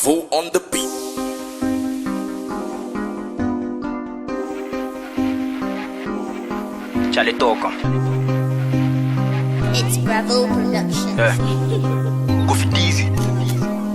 Bravo on the beat. Charlie Toka. It's Bravo Productions. Go for Deezy.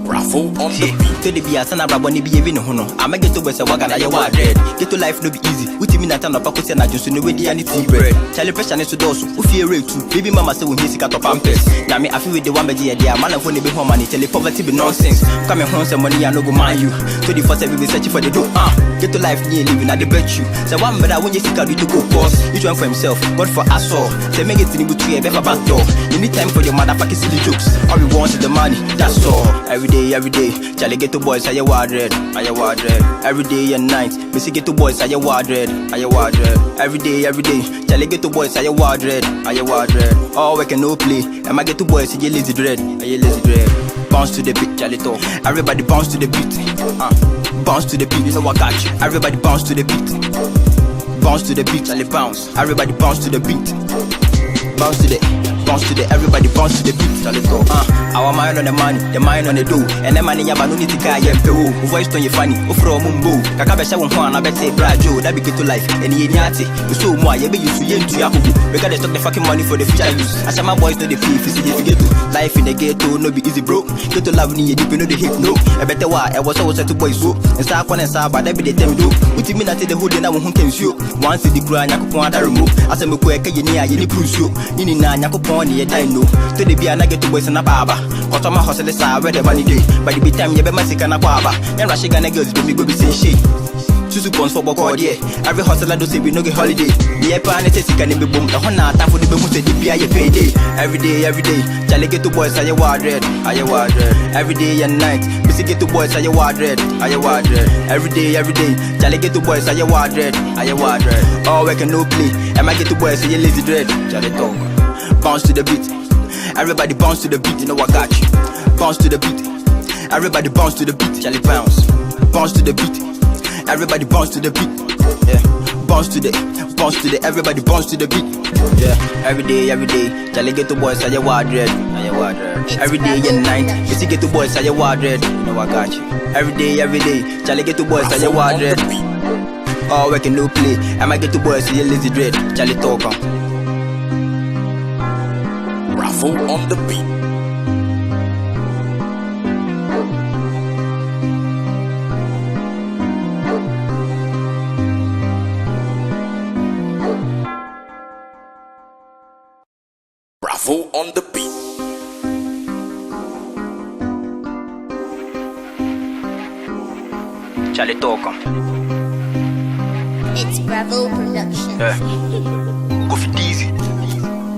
Bravo on the beat. To the be a son of a bonny be even hono. I may get to West Wagon, I want red. Get to life no be easy. With him in a town of Paco and I just know where the tea bread. Charlie Pressure is to those who fear rate too. Baby mama say when he's got of pampers. Now me I feel with the one baby idea. Man of only be home money. Tell the poverty be nonsense. Coming home some money I no go mind you. 24/7 be searching for the dough. Get to life near living at the bet you. So one better when you see you to go course. Each one for himself, God for us all. Say make it in the tree, better back door. You need time for your motherfucking silly jokes. All we want is the money, that's all. Every day, Charlie get to boys, are you wardred? Every day and night, Missy get to boys, are you wardred? Every day, Charlie get to boys, are you wardred? All work and no play, and I get to boys, are you lazy dread? Bounce to the beat, Charlie talk. Everybody bounce to the beat. Bounce to the beat, you know what got you. Everybody bounce to the beat. Bounce to the beat, Charlie bounce. Everybody bounce to the beat. Bounce to the, everybody bounce to the beat, Charlie talk. Our mind on the money, the mind on the dough. And the money yaba no need to carry MPO. Voice on your funny, from Mumbo. Kakabesha one, I bet say Brajo, that be get to life. And ye nyati, you so more, you be used to yen to Yaku. We gotta stock the fucking money for the future use. I said my boys know the fee, if you get to life in the ghetto, no be easy, bro. Get to love me, you know the hip, no. I better why I was always to boys so. And start one and start, but that be the time do. What you mean I the whole day now who can show? Once the grind, I could point out remove. I said, me quick, you need any proof you. Nini na nyakopon ye dino. To the be na get to boys na baba. Cause my hustle is where the money day. By the time you be masika na kwaba. And Rashiga na girls do me go be say shit. Two pounds for boko yeah. Every hustler do say we no get holiday. The epa and it's can be boom. The hona time for the boom say the be a payday. Every day. Charlie get to boys are you wardred? Every day and night. Missy get to boys are you wardred? Every day. Charlie get to boys are you wardred? All work and no play. And I get to boys are you lazy dread? Charlie talk. Bounce to the beat. Everybody bounce to the beat. You know I got you. Bounce to the beat. Everybody bounce to the beat. Charlie bounce. Bounce to the beat. Everybody bounce to the beat. Yeah. Bounce to the, everybody bounce to the beat. Yeah. Every day. Charlie get to boys are you wardred? Every day and night. Missy get to boys are you wardred? You know I got you. Every day. Charlie get to boys are you wardred? All work and no play. I might get to boys are you lazy dread? Charlie talk on. Bravo on the beat. Bravo on the beat. Charlie Toka. It's Bravo Productions. Go for Deezy.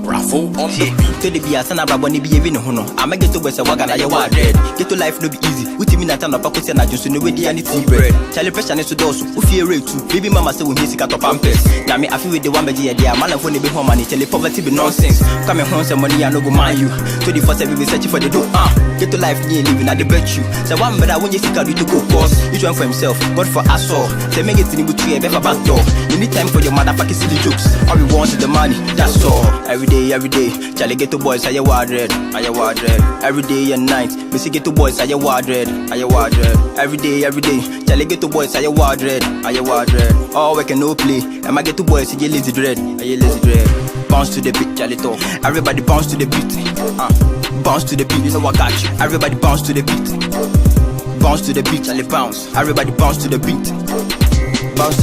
Bravo on the beat. To the be a son of a bonny be even hono. I may get to West Wagon, I want red. Get to life no be easy. With him in a town of Paco and I just know where the tea bread. Charlie Pressure is to those who fear rate too. Baby mama say when he's got of pampers. Now me I feel with the one baby idea. Man of only be home money. Tell the poverty be nonsense. Coming home some money I no go mind you. 24/7 be searching for the dough. Get to life near living at the bet you. So one better when you see you to go course. Each one for himself, God for us all. Say make it in the tree, better back door. You need time for your motherfucking silly jokes. All we want is the money, that's all. Every day, Charlie get to boys, are you wardred? Every day and night, Missy get to boys, are you wardred? Every day, Charlie get to boys, are you wardred? All work and no play, and I get to boys, are you lazy dread? Bounce to the beat, Charlie talk. Everybody bounce to the beat. Bounce to the beat, you know I got you. Everybody bounce to the beat. Bounce to the beat, Charlie bounce. Everybody bounce to the beat. Bounce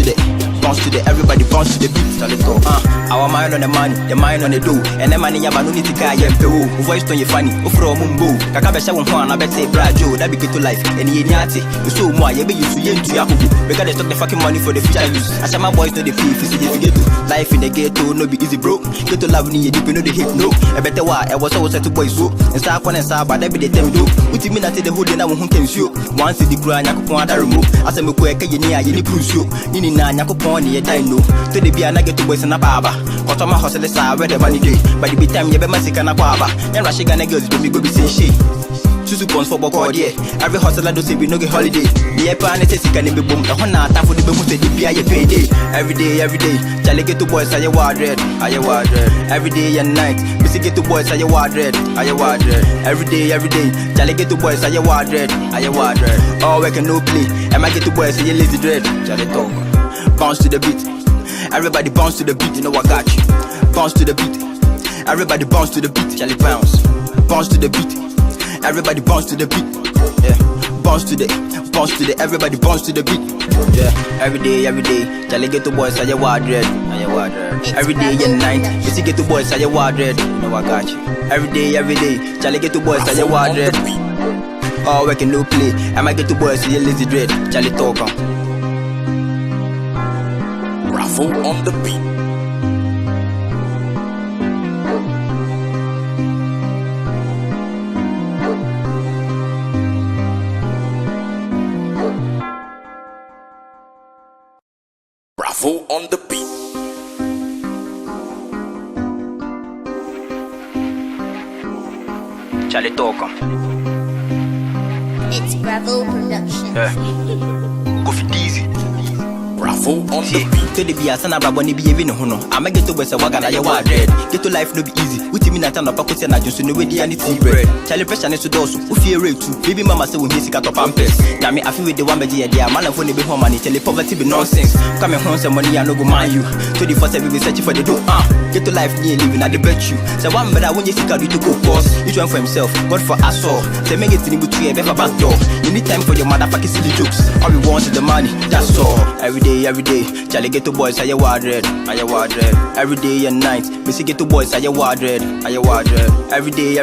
to the, everybody bounce to the beat, Charlie talk. Our mind on the money, the mind on the dough. And the money yaba no need to carry MPO. Voice on your funny, from Mumbo. Kakabesha one, I bet say Brajo, that be get to life. And ye nyati, you so more, you be used to yen to Yaku. We gotta stock the fucking money for the future use. I said my boys know the fee, if you get to life in the ghetto, no be easy, bro. Get to love me, you know the hip, no. I better why I was always to boys so. And start one and start, but that be the time do. What you mean I the whole day now who can show? Once the grind, I could point out remove. I said me quick, you need proof you. Nini na nyakopon ye dino. To the be na get to boys na baba. Cause my hustle is where the money day. By the time you be masika na kwaba. And Rashiga na girls do me go be say shit. 2 pounds for boko yeah. Every hustler do say we no get holiday. The epa and it's can be boom. The hona time for the boom say the be a payday. Every day. Charlie get to boys are you wardred? Every day and night. Missy get to boys are you wardred? Every day. Charlie get to boys are you wardred? All work and no play. And my ghetto boys say you lazy dread. Charlie talk. Bounce to the beat. Everybody bounce to the beat. You know I got you. Bounce to the beat. Everybody bounce to the beat. Charlie bounce. Bounce to the beat. Everybody bounce to the beat. Yeah. Bounce to the. Everybody bounce to the beat. Yeah. Every day. Charlie ghetto boys say you wild dread. Every day and night. You see ghetto boys say you wild dread. You know I got you. Every day. Charlie ghetto boys say you wild dread. All work and no play. I might get to boys see you lazy dread. Charlie talk on. Raffle on the beat. Raffle on the beat. Charlie talk on. It's Bravo Production. Kofi Dizzy. Raffle on the beat. So the be a son of Raboni be even hono. I make it to West Wagana, you are dread. Get to life no be easy. With me not on a pocket and I just know where the tea bread. Charlie pressure needs to do so. Who fear rate too. Baby mama say we miss it pampers. Now me I feel with the one baby idea. Man of when be home money. Tell the poverty be nonsense. Coming home some money I no go mind you. 24/7 be searching for the door. Get to life near living at the bet you. So one better when you see how to go course. Each one for himself, God for us all. They make it in the tree and back door. You need time for your motherfucking silly jokes. All we want is the money. That's all. Every day. Charlie get to boys, are you wild red? Every day and night. Me see get to boys, are you wild red? Every day.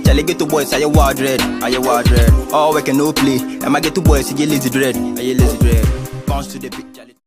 Charlie get to boys, are you wild red? All work and no play. And I get to boys, are you lazy dread? Bounce to the beat, Charlie.